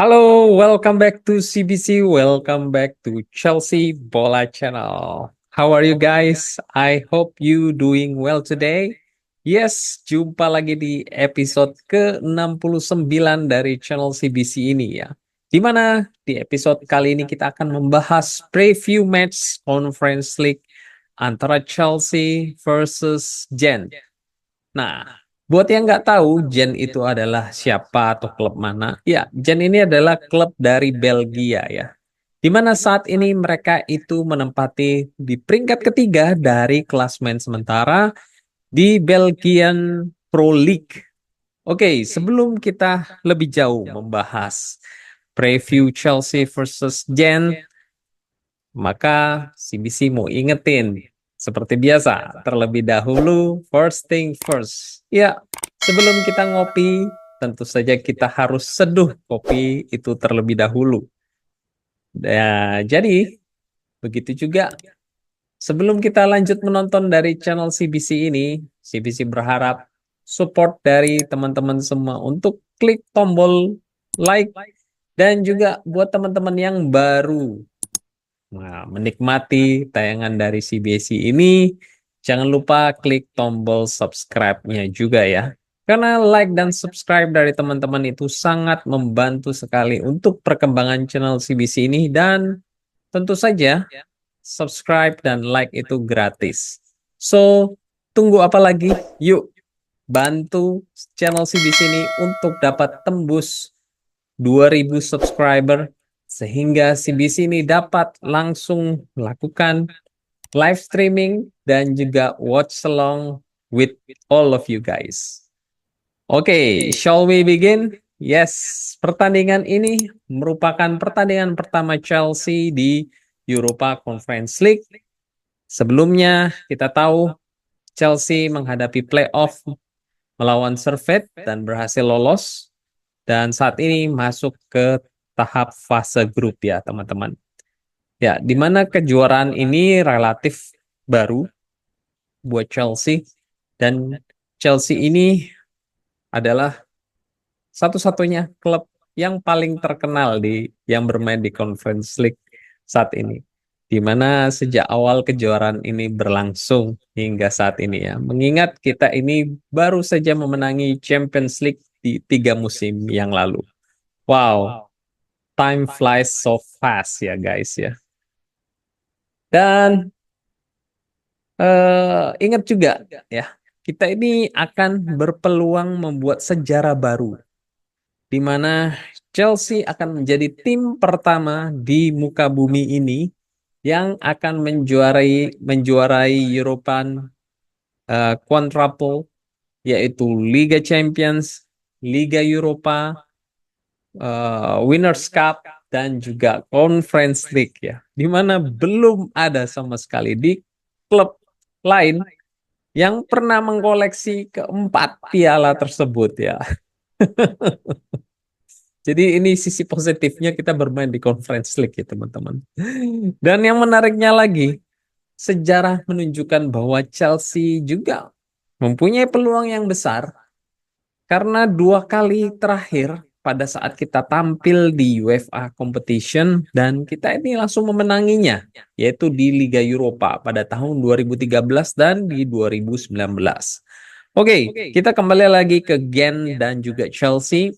Halo, welcome back to CBC. Welcome back to Chelsea Bola Channel. How are you guys? I hope you doing well today. Yes, jumpa lagi di episode ke-69 dari channel CBC ini ya. Di mana di episode kali ini kita akan membahas preview match Conference League antara Chelsea versus Gent. Nah, buat yang nggak tahu, Gen itu adalah siapa atau klub mana? Ya, Gen ini adalah klub dari Belgia ya. Di mana saat ini mereka itu menempati di peringkat ketiga dari klasmen sementara di Belgian Pro League. Oke, sebelum kita lebih jauh membahas preview Chelsea versus Gen, maka CBC mau ingetin, seperti biasa, terlebih dahulu, first thing first. Ya, sebelum kita ngopi, tentu saja kita harus seduh kopi itu terlebih dahulu. Ya, jadi, begitu juga sebelum kita lanjut menonton dari channel CBC ini, CBC berharap support dari teman-teman semua untuk klik tombol like dan juga buat teman-teman yang baru menikmati tayangan dari CBC ini, jangan lupa klik tombol subscribe-nya juga ya. Karena like dan subscribe dari teman-teman itu sangat membantu sekali untuk perkembangan channel CBC ini dan tentu saja subscribe dan like itu gratis. So, tunggu apa lagi? Yuk, bantu channel CBC ini untuk dapat tembus 2000 subscriber sehingga CBC ini dapat langsung melakukan live streaming dan juga watch along with all of you guys. Oke, shall we begin? Yes, pertandingan ini merupakan pertandingan pertama Chelsea di Europa Conference League. Sebelumnya kita tahu Chelsea menghadapi playoff melawan Servette dan berhasil lolos. Dan saat ini masuk ke tahap fase grup ya teman-teman. Ya, di mana kejuaraan ini relatif baru buat Chelsea. Dan Chelsea ini adalah satu-satunya klub yang paling terkenal yang bermain di Conference League saat ini. Di mana sejak awal kejuaraan ini berlangsung hingga saat ini ya. Mengingat kita ini baru saja memenangi Champions League di 3 musim yang lalu. Wow, time flies so fast ya guys ya. Dan ingat juga ya, kita ini akan berpeluang membuat sejarah baru di mana Chelsea akan menjadi tim pertama di muka bumi ini yang akan menjuarai European Quadruple, yaitu Liga Champions, Liga Eropa, Winners' Cup, dan juga Conference League ya, di mana belum ada sama sekali di klub lain yang pernah mengkoleksi keempat piala tersebut ya. Jadi ini sisi positifnya kita bermain di Conference League ya teman-teman. Dan yang menariknya lagi, sejarah menunjukkan bahwa Chelsea juga mempunyai peluang yang besar karena 2 kali terakhir pada saat kita tampil di UEFA Competition dan kita ini langsung memenanginya, yaitu di Liga Eropa pada tahun 2013 dan di 2019. Oke, kita kembali lagi ke Gen dan juga Chelsea.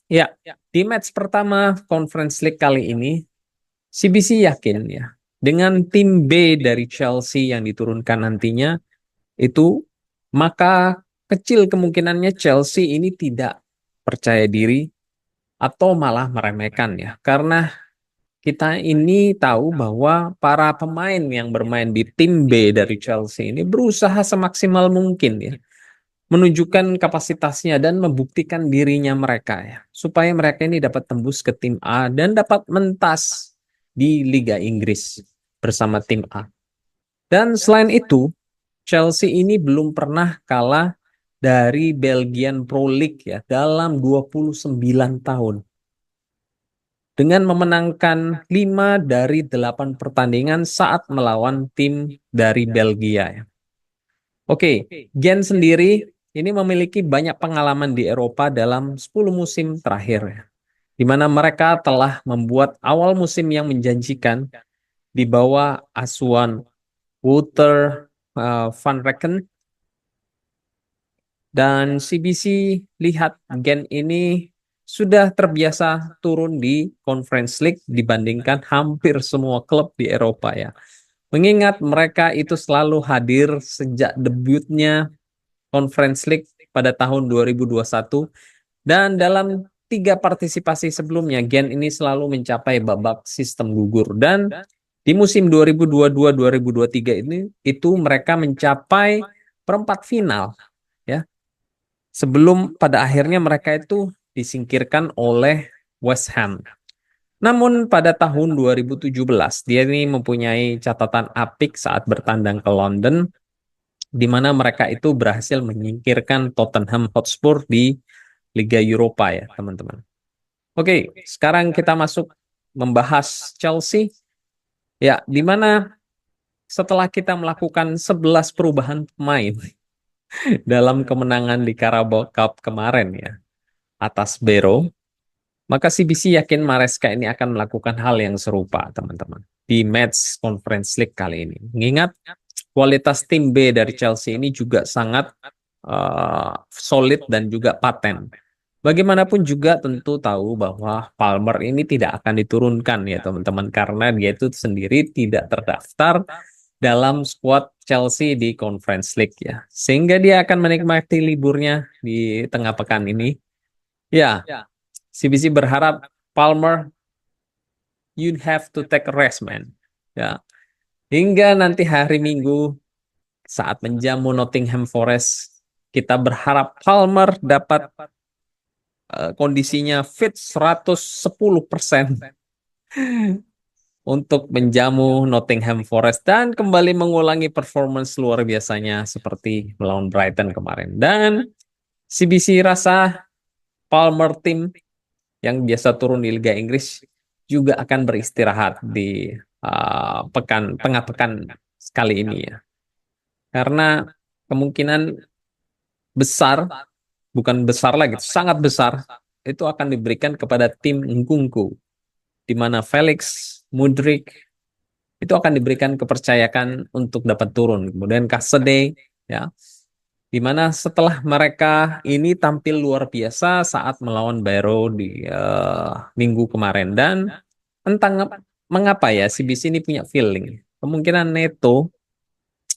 Ya, di match pertama Conference League kali ini, CBC yakin ya, dengan tim B dari Chelsea yang diturunkan nantinya, itu maka kecil kemungkinannya Chelsea ini tidak percaya diri atau malah meremehkan ya. Karena kita ini tahu bahwa para pemain yang bermain di tim B dari Chelsea ini berusaha semaksimal mungkin ya menunjukkan kapasitasnya dan membuktikan dirinya mereka ya supaya mereka ini dapat tembus ke tim A dan dapat mentas di Liga Inggris bersama tim A. Dan selain itu, Chelsea ini belum pernah kalah dari Belgian Pro League ya dalam 29 tahun. Dengan memenangkan 5 dari 8 pertandingan saat melawan tim dari Belgia ya. Oke, Gen sendiri ini memiliki banyak pengalaman di Eropa dalam 10 musim terakhir ya. di mana mereka telah membuat awal musim yang menjanjikan di bawah asuhan Wouter Van Rekken. Dan CBC lihat Gen ini sudah terbiasa turun di Conference League dibandingkan hampir semua klub di Eropa ya. Mengingat mereka itu selalu hadir sejak debutnya Conference League pada tahun 2021 dan dalam tiga partisipasi sebelumnya Gen ini selalu mencapai babak sistem gugur dan di musim 2022-2023 ini itu mereka mencapai perempat final ya sebelum pada akhirnya mereka itu disingkirkan oleh West Ham. Namun pada tahun 2017 dia ini mempunyai catatan apik saat bertandang ke London di mana mereka itu berhasil menyingkirkan Tottenham Hotspur di Liga Eropa ya, teman-teman. Oke, sekarang kita masuk membahas Chelsea. Ya, di mana setelah kita melakukan 11 perubahan pemain dalam kemenangan di Carabao Cup kemarin ya atas Bero, maka CBC yakin Maresca ini akan melakukan hal yang serupa, teman-teman, di match Conference League kali ini. Mengingat kualitas tim B dari Chelsea ini juga sangat solid dan juga paten. Bagaimanapun juga tentu tahu bahwa Palmer ini tidak akan diturunkan ya teman-teman karena dia itu sendiri tidak terdaftar dalam skuad Chelsea di Conference League ya. Sehingga dia akan menikmati liburnya di tengah pekan ini. Ya, CBC berharap Palmer, you have to take a rest man. Ya, hingga nanti hari Minggu saat menjamu Nottingham Forest, kita berharap Palmer dapat kondisinya fit 110% untuk menjamu Nottingham Forest dan kembali mengulangi performance luar biasanya seperti melawan Brighton kemarin. Dan CBC rasa Palmer tim yang biasa turun di Liga Inggris juga akan beristirahat di tengah pekan kali ini ya. Karena kemungkinan besar, bukan besar lagi, sangat besar, itu akan diberikan kepada tim Nkunku, di mana Felix, Mudryk, itu akan diberikan kepercayaan untuk dapat turun. Kemudian Casadei, ya, di mana setelah mereka ini tampil luar biasa saat melawan Barrow di minggu kemarin. Dan entah mengapa ya, CBC ini punya feeling. Kemungkinan Neto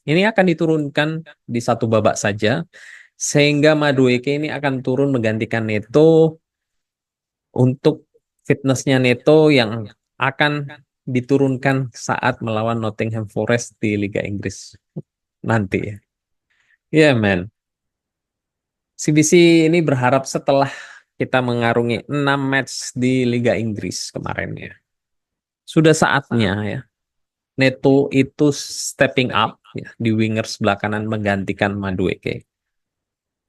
ini akan diturunkan di satu babak saja sehingga Madueke ini akan turun menggantikan Neto untuk fitnessnya Neto yang akan diturunkan saat melawan Nottingham Forest di Liga Inggris nanti ya. Ya, man. CBC ini berharap setelah kita mengarungi 6 match di Liga Inggris kemarin ya. Sudah saatnya ya. Neto itu stepping up ya, di winger sebelah kanan menggantikan Madueke.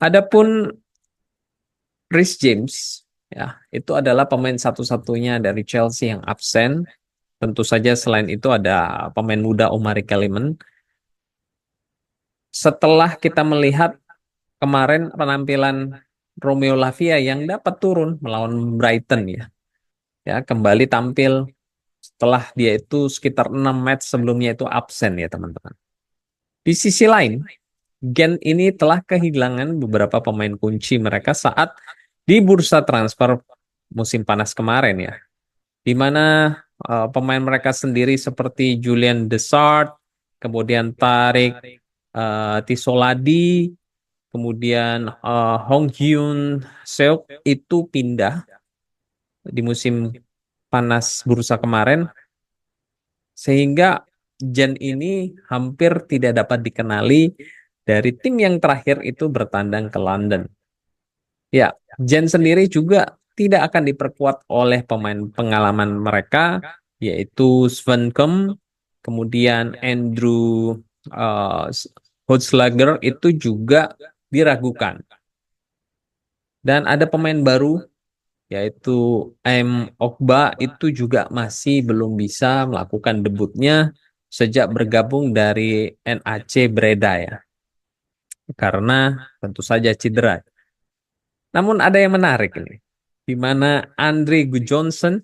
Adapun Reece James ya, itu adalah pemain satu-satunya dari Chelsea yang absen. Tentu saja selain itu ada pemain muda Omari Kellyman. Setelah kita melihat kemarin penampilan Romeo Lavia yang dapat turun melawan Brighton ya. Ya, kembali tampil setelah dia itu sekitar 6 match sebelumnya itu absen ya, teman-teman. Di sisi lain, Gen ini telah kehilangan beberapa pemain kunci mereka saat di bursa transfer musim panas kemarin ya. Di mana pemain mereka sendiri seperti Julian Dessart, kemudian Tarik Tisoladi, kemudian Hong Hyun Seok itu pindah di musim panas bursa kemarin sehingga Gen ini hampir tidak dapat dikenali dari tim yang terakhir itu bertandang ke London. Ya, Gen sendiri juga tidak akan diperkuat oleh pemain pengalaman mereka yaitu Sven Kem, kemudian Andrew Hodgslager itu juga diragukan. Dan ada pemain baru yaitu M. Ogba itu juga masih belum bisa melakukan debutnya sejak bergabung dari NAC Breda ya. Karena tentu saja cedera. Namun ada yang menarik ini. di mana Andre Gudjohnsen.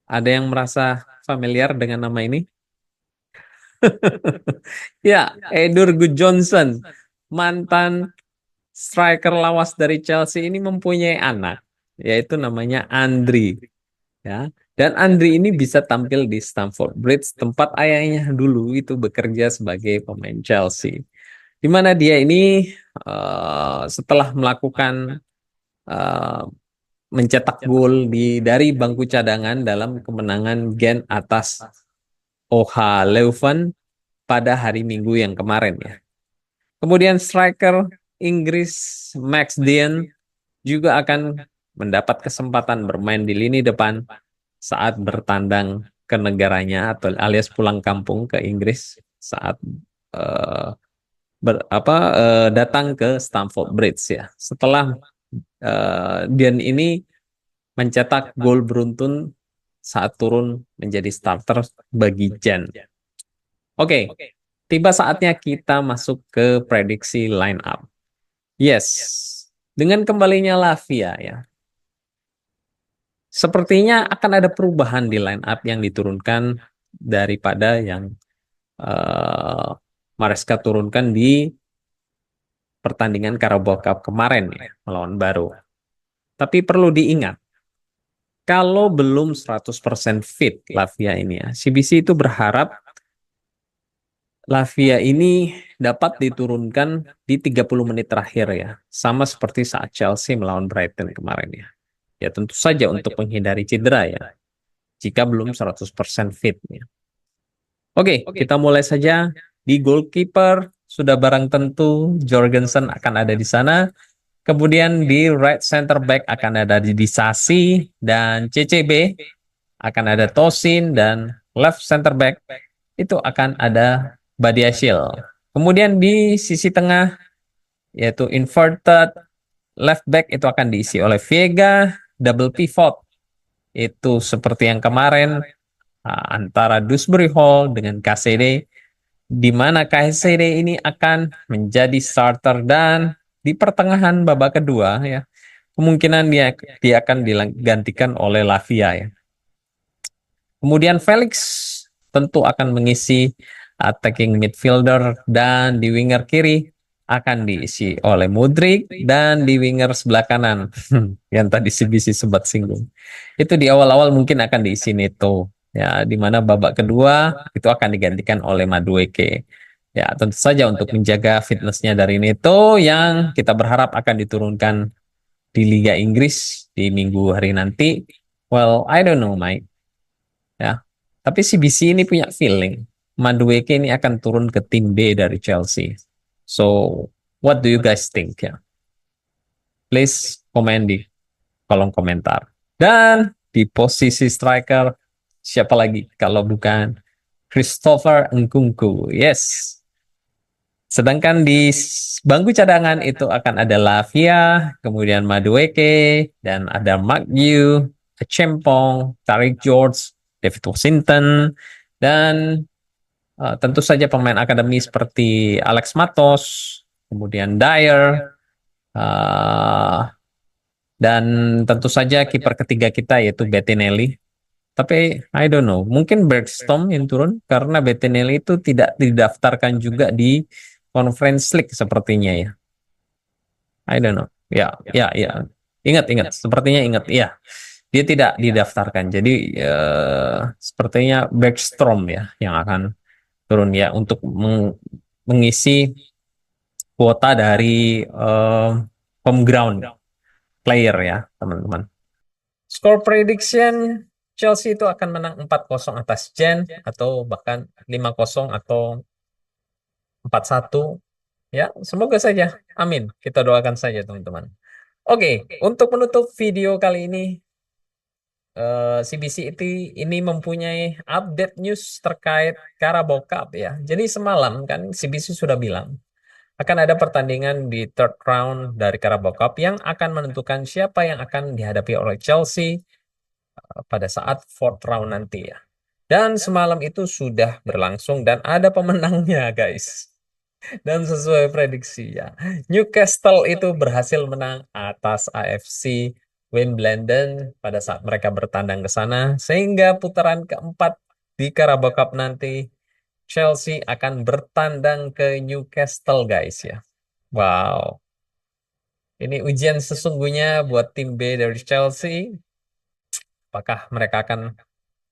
Ada yang merasa familiar dengan nama ini? Ya, Edur Gudjohnsen, mantan striker lawas dari Chelsea ini mempunyai anak, yaitu namanya Andri. Ya, dan Andri ini bisa tampil di Stamford Bridge, tempat ayahnya dulu itu bekerja sebagai pemain Chelsea. Di mana dia ini setelah melakukan eh, mencetak gol dari bangku cadangan dalam kemenangan Gen atas OH Leuven pada hari Minggu yang kemarin ya. Kemudian striker Inggris Max Dean juga akan mendapat kesempatan bermain di lini depan saat bertandang ke negaranya atau alias pulang kampung ke Inggris saat eh, datang ke Stamford Bridge ya. Setelah Dean ini mencetak gol beruntun saat turun menjadi starter bagi Jen. Oke, tiba saatnya kita masuk ke prediksi line up. Yes, dengan kembalinya Lavia ya. Sepertinya akan ada perubahan di line up yang diturunkan daripada yang eh, Maresca turunkan di pertandingan Carabao Cup kemarin ya, melawan Baru. Tapi perlu diingat, kalau belum 100% fit Lavia ini ya, CBC itu berharap Lavia ini dapat diturunkan di 30 menit terakhir ya. Sama seperti saat Chelsea melawan Brighton kemarin ya. Ya tentu saja untuk menghindari cedera ya. Jika belum 100% fit ya. Oke, kita mulai saja. Di goalkeeper sudah barang tentu Jorgensen akan ada di sana. Kemudian di right center back akan ada di Sasi dan CCB akan ada Tosin dan left center back itu akan ada Badiashile. Kemudian di sisi tengah yaitu inverted left back itu akan diisi oleh Vega, double pivot itu seperti yang kemarin antara Dewsbury Hall dengan KCD di mana KCD ini akan menjadi starter dan di pertengahan babak kedua ya kemungkinan dia akan digantikan oleh Lavia ya. Kemudian Felix tentu akan mengisi attacking midfielder dan di winger kiri akan diisi oleh Mudryk dan di winger sebelah kanan yang tadi CBC sempat singgung. Itu di awal-awal mungkin akan diisi Neto ya di mana babak kedua itu akan digantikan oleh Madueke. Ya, tentu saja untuk menjaga fitnessnya dari Neto yang kita berharap akan diturunkan di Liga Inggris di minggu hari nanti. Well, I don't know, Mike. Ya. Tapi CBC ini punya feeling Madueke ini akan turun ke tim B dari Chelsea. So, what do you guys think ya? Please komen di kolom komentar. Dan di posisi striker siapa lagi kalau bukan Christopher Nkunku. Yes. Sedangkan di bangku cadangan itu akan ada Lavia, kemudian Madueke, dan ada Mark Yu, Chempong, Tarik George, David Washington, dan tentu saja pemain akademi seperti Alex Matos, kemudian Dyer, uh, dan tentu saja kiper ketiga kita yaitu Bettinelli. Tapi I don't know, mungkin Bergstrom yang turun karena Bettinelli itu tidak didaftarkan juga di Conference League sepertinya ya. I don't know. Ya, ya, ya. Ingat, sepertinya ingat. Ya, dia tidak didaftarkan. Jadi sepertinya Bergstrom ya yang akan turun ya untuk mengisi kuota dari home ground player ya, teman-teman. Score prediction Chelsea itu akan menang 4-0 atas Gen atau bahkan 5-0 atau 4-1. Ya, semoga saja. Amin. Kita doakan saja, teman-teman. Oke, untuk menutup video kali ini CBC ini mempunyai update news terkait Carabao Cup ya. Jadi semalam kan CBC sudah bilang akan ada pertandingan di third round dari Carabao Cup yang akan menentukan siapa yang akan dihadapi oleh Chelsea pada saat fourth round nanti ya. Dan semalam itu sudah berlangsung dan ada pemenangnya guys. Dan sesuai prediksi ya, Newcastle itu berhasil menang atas AFC Wimbledon pada saat mereka bertandang ke sana, sehingga putaran keempat di Carabao Cup nanti Chelsea akan bertandang ke Newcastle guys ya. Wow, ini ujian sesungguhnya buat tim B dari Chelsea. Apakah mereka akan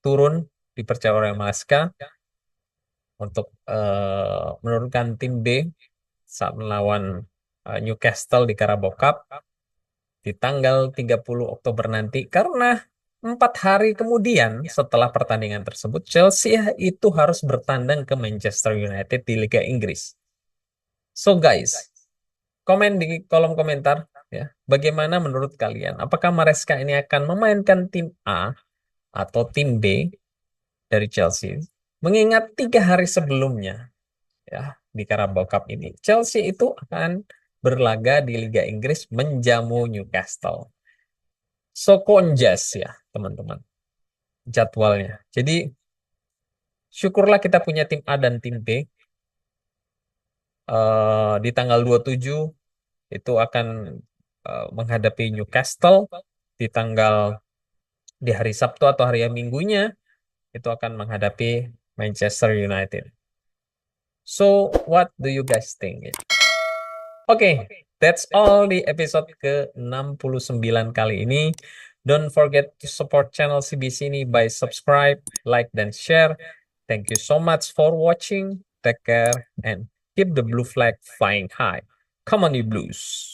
turun dipercaya oleh Maresca untuk menurunkan tim B saat melawan Newcastle di Carabao Cup di tanggal 30 Oktober nanti, karena 4 hari kemudian setelah pertandingan tersebut Chelsea itu harus bertandang ke Manchester United di Liga Inggris. So guys, komen di kolom komentar ya, bagaimana menurut kalian? Apakah Maresca ini akan memainkan tim A atau tim B dari Chelsea? Mengingat 3 hari sebelumnya ya di Carabao Cup ini Chelsea itu akan berlaga di Liga Inggris menjamu Newcastle. So konjas ya teman-teman jadwalnya. Jadi syukurlah kita punya tim A dan tim B. Di tanggal 27 itu akan menghadapi Newcastle. Di tanggal di hari Sabtu atau hari Minggunya itu akan menghadapi Manchester United. So what do you guys think? Oke, that's all di episode ke-69 kali ini. Don't forget to support channel CBC ini by subscribe, like, dan share. Thank you so much for watching. Take care and keep the blue flag flying high. Come on, you blues.